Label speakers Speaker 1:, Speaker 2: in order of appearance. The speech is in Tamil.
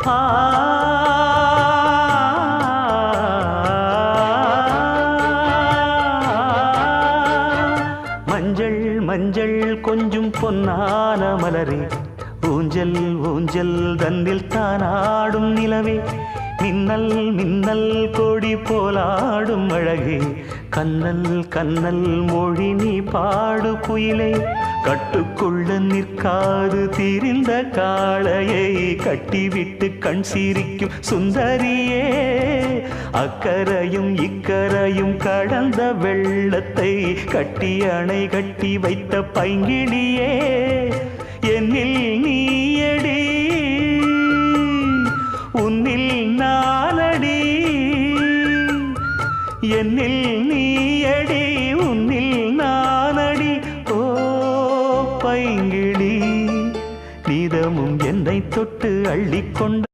Speaker 1: ஆ மஞ்சள் மஞ்சள் கொஞ்சம் பொன்னான மலரே, ஊஞ்சல் ஊஞ்சல் தன்னில் தானாடும் நிலவே, மின்னல் மின்னல் கொடி போலாடும் அழகே, கண்ணல் கண்ணல் மொழி நீ பாடு குயிலே, கட்டுக்குள்ள நிற்காது திரிந்த காளையை கட்டிவிட்டு கண் சிரிக்கும் சுந்தரியே, அக்கரையும் இக்கரையும் கடந்த வெள்ளத்தை கட்டி அணை கட்டி வைத்த பைங்கிளியே, என்னில் நீயடி உன்னில் நானடி, என்னில் நீயடி உன்னில் நானடி. ஓ பைங்கிளி, நீதமும் என்னை தொட்டு அள்ளிக்கொண்ட